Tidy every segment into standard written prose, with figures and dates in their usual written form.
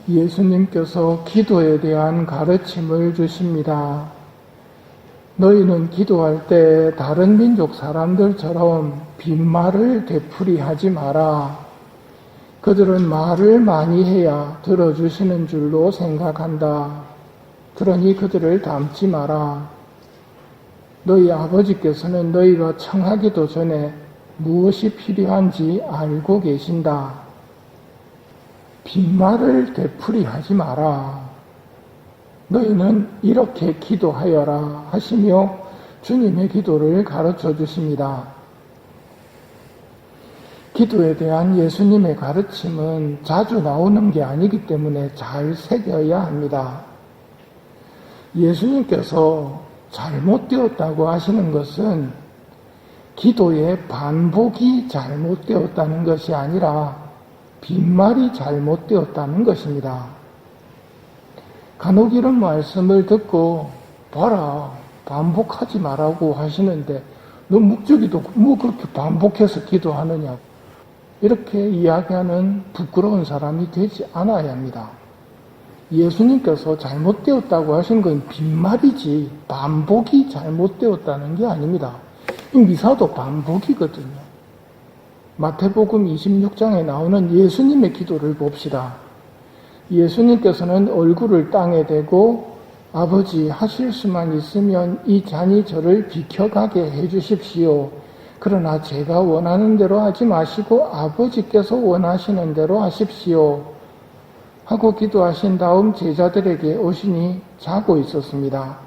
예수님께서 기도에 대한 가르침을 주십니다. 너희는 기도할 때 다른 민족 사람들처럼 빈말을 되풀이하지 마라. 그들은 말을 많이 해야 들어주시는 줄로 생각한다. 그러니 그들을 닮지 마라. 너희 아버지께서는 너희가 청하기도 전에 무엇이 필요한지 알고 계신다. 빈말을 되풀이하지 마라. 너희는 이렇게 기도하여라 하시며 주님의 기도를 가르쳐 주십니다. 기도에 대한 예수님의 가르침은 자주 나오는 게 아니기 때문에 잘 새겨야 합니다. 예수님께서 잘못되었다고 하시는 것은 기도의 반복이 잘못되었다는 것이 아니라 빈말이 잘못되었다는 것입니다. 간혹 이런 말씀을 듣고 봐라 반복하지 말라고 하시는데 너 묵주기도 뭐 그렇게 반복해서 기도하느냐고 이렇게 이야기하는 부끄러운 사람이 되지 않아야 합니다. 예수님께서 잘못되었다고 하신 건 빈말이지 반복이 잘못되었다는 게 아닙니다. 이 미사도 반복이거든요. 마태복음 26장에 나오는 예수님의 기도를 봅시다. 예수님께서는 얼굴을 땅에 대고 아버지 하실 수만 있으면 이 잔이 저를 비켜가게 해주십시오. 그러나 제가 원하는 대로 하지 마시고 아버지께서 원하시는 대로 하십시오. 하고 기도하신 다음 제자들에게 오시니 자고 있었습니다.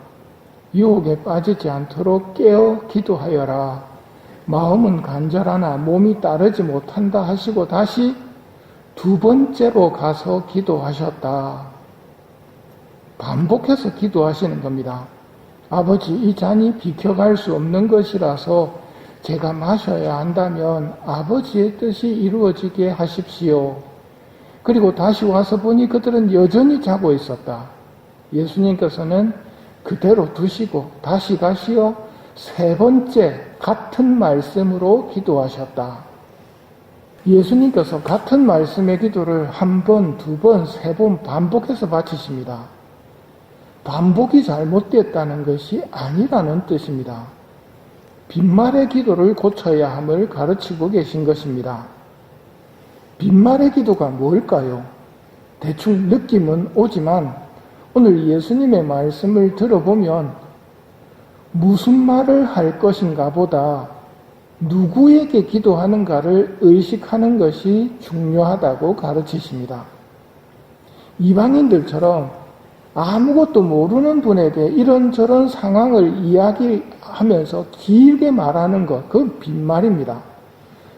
유혹에 빠지지 않도록 깨어 기도하여라. 마음은 간절하나 몸이 따르지 못한다 하시고 다시 두 번째로 가서 기도하셨다. 반복해서 기도하시는 겁니다. 아버지 이 잔이 비켜갈 수 없는 것이라서 제가 마셔야 한다면 아버지의 뜻이 이루어지게 하십시오. 그리고 다시 와서 보니 그들은 여전히 자고 있었다. 예수님께서는 그대로 두시고 다시 가시어 세 번째 같은 말씀으로 기도하셨다. 예수님께서 같은 말씀의 기도를 한 번, 두 번, 세 번 반복해서 바치십니다. 반복이 잘못됐다는 것이 아니라는 뜻입니다. 빈말의 기도를 고쳐야 함을 가르치고 계신 것입니다. 빈말의 기도가 뭘까요? 대충 느낌은 오지만 오늘 예수님의 말씀을 들어보면 무슨 말을 할 것인가 보다 누구에게 기도하는가를 의식하는 것이 중요하다고 가르치십니다. 이방인들처럼 아무것도 모르는 분에게 이런저런 상황을 이야기하면서 길게 말하는 것, 그건 빈말입니다.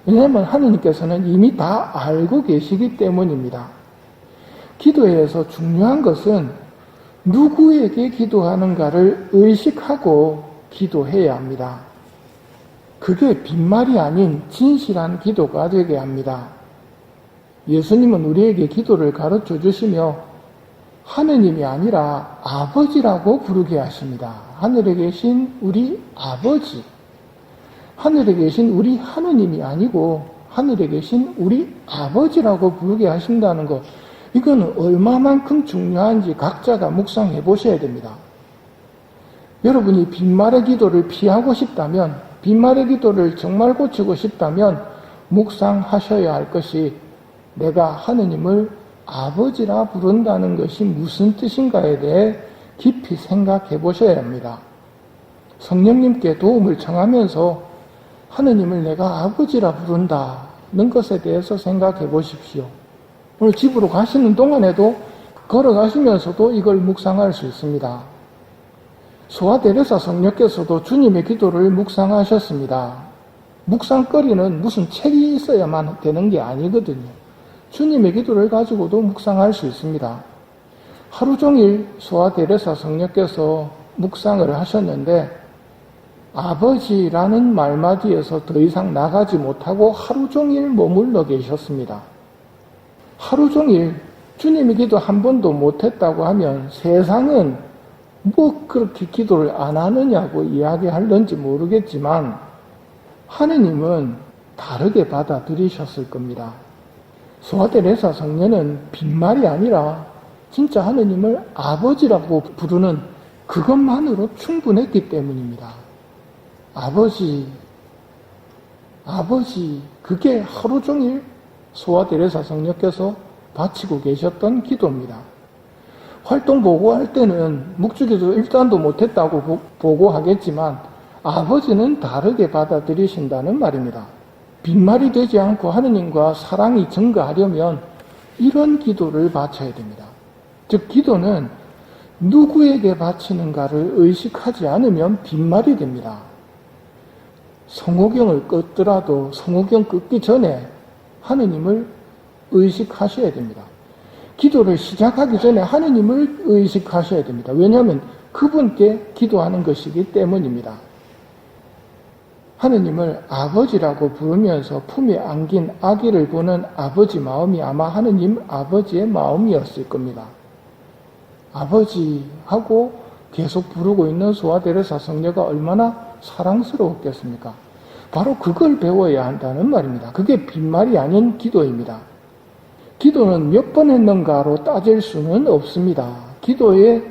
왜냐하면 하느님께서는 이미 다 알고 계시기 때문입니다. 기도에서 중요한 것은 누구에게 기도하는가를 의식하고 기도해야 합니다. 그게 빈말이 아닌 진실한 기도가 되게 합니다. 예수님은 우리에게 기도를 가르쳐 주시며 하느님이 아니라 아버지라고 부르게 하십니다. 하늘에 계신 우리 아버지, 하늘에 계신 우리 하느님이 아니고 하늘에 계신 우리 아버지라고 부르게 하신다는 것, 이거는 얼마만큼 중요한지 각자가 묵상해 보셔야 됩니다. 여러분이 빈말의 기도를 피하고 싶다면, 빈말의 기도를 정말 고치고 싶다면 묵상하셔야 할 것이 내가 하느님을 아버지라 부른다는 것이 무슨 뜻인가에 대해 깊이 생각해 보셔야 합니다. 성령님께 도움을 청하면서 하느님을 내가 아버지라 부른다는 것에 대해서 생각해 보십시오. 오늘 집으로 가시는 동안에도 걸어가시면서도 이걸 묵상할 수 있습니다. 소아테레사 성녀께서도 주님의 기도를 묵상하셨습니다. 묵상거리는 무슨 책이 있어야만 되는 게 아니거든요. 주님의 기도를 가지고도 묵상할 수 있습니다. 하루 종일 소아테레사 성녀께서 묵상을 하셨는데 아버지라는 말마디에서 더 이상 나가지 못하고 하루 종일 머물러 계셨습니다. 하루 종일 주님의 기도 한 번도 못했다고 하면 세상은 뭐 그렇게 기도를 안 하느냐고 이야기할런지 모르겠지만 하느님은 다르게 받아들이셨을 겁니다. 소아테레사 성녀는 빈말이 아니라 진짜 하느님을 아버지라고 부르는 그것만으로 충분했기 때문입니다. 아버지, 그게 하루 종일 소아테레사 성녀께서 바치고 계셨던 기도입니다. 활동 보고할 때는 묵주기도 일단도 못했다고 보고하겠지만 아버지는 다르게 받아들이신다는 말입니다. 빈말이 되지 않고 하느님과 사랑이 증가하려면 이런 기도를 바쳐야 됩니다. 즉 기도는 누구에게 바치는가를 의식하지 않으면 빈말이 됩니다. 성호경을 끊더라도 성호경 끊기 전에 하느님을 의식하셔야 됩니다. 기도를 시작하기 전에 하느님을 의식하셔야 됩니다. 왜냐하면 그분께 기도하는 것이기 때문입니다. 하느님을 아버지라고 부르면서 품에 안긴 아기를 보는 아버지 마음이 아마 하느님 아버지의 마음이었을 겁니다. 아버지하고 계속 부르고 있는 소아테레사 성녀가 얼마나 사랑스러웠겠습니까? 바로 그걸 배워야 한다는 말입니다. 그게 빈말이 아닌 기도입니다. 기도는 몇 번 했는가로 따질 수는 없습니다. 기도의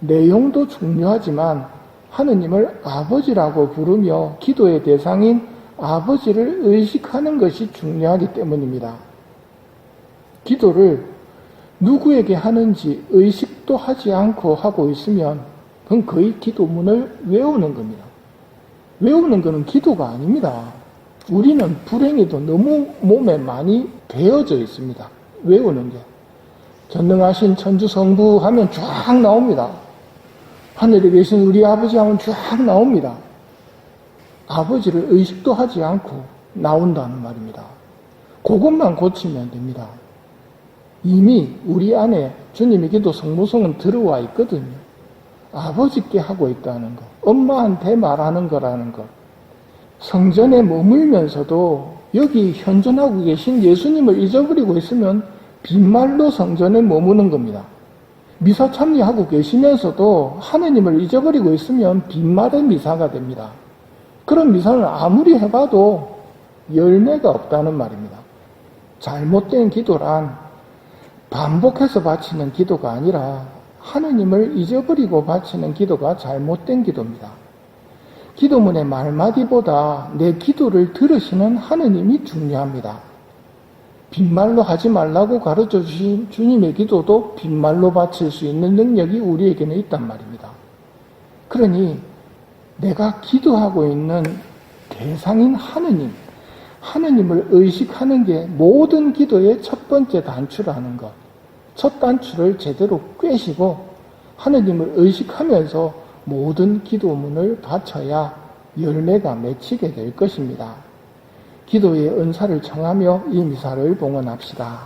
내용도 중요하지만 하느님을 아버지라고 부르며 기도의 대상인 아버지를 의식하는 것이 중요하기 때문입니다. 기도를 누구에게 하는지 의식도 하지 않고 하고 있으면 그건 거의 기도문을 외우는 겁니다. 외우는 것은 기도가 아닙니다. 우리는 불행히도 너무 몸에 많이 배어져 있습니다. 외우는 게. 전능하신 천주성부 하면 쫙 나옵니다. 하늘에 계신 우리 아버지 하면 쫙 나옵니다. 아버지를 의식도 하지 않고 나온다는 말입니다. 그것만 고치면 됩니다. 이미 우리 안에 주님의 기도 성모성은 들어와 있거든요. 아버지께 하고 있다는 것, 엄마한테 말하는 거라는 것. 성전에 머물면서도 여기 현존하고 계신 예수님을 잊어버리고 있으면 빈말로 성전에 머무는 겁니다. 미사 참여하고 계시면서도 하느님을 잊어버리고 있으면 빈말의 미사가 됩니다. 그런 미사는 아무리 해봐도 열매가 없다는 말입니다. 잘못된 기도란 반복해서 바치는 기도가 아니라 하느님을 잊어버리고 바치는 기도가 잘못된 기도입니다. 기도문의 말마디보다 내 기도를 들으시는 하느님이 중요합니다. 빈말로 하지 말라고 가르쳐 주신 주님의 기도도 빈말로 바칠 수 있는 능력이 우리에게는 있단 말입니다. 그러니 내가 기도하고 있는 대상인 하느님을 의식하는 게 모든 기도의 첫 번째 단추라는 것. 첫 단추를 제대로 꿰시고 하느님을 의식하면서 모든 기도문을 바쳐야 열매가 맺히게 될 것입니다. 기도의 은사를 청하며 이 미사를 봉헌합시다.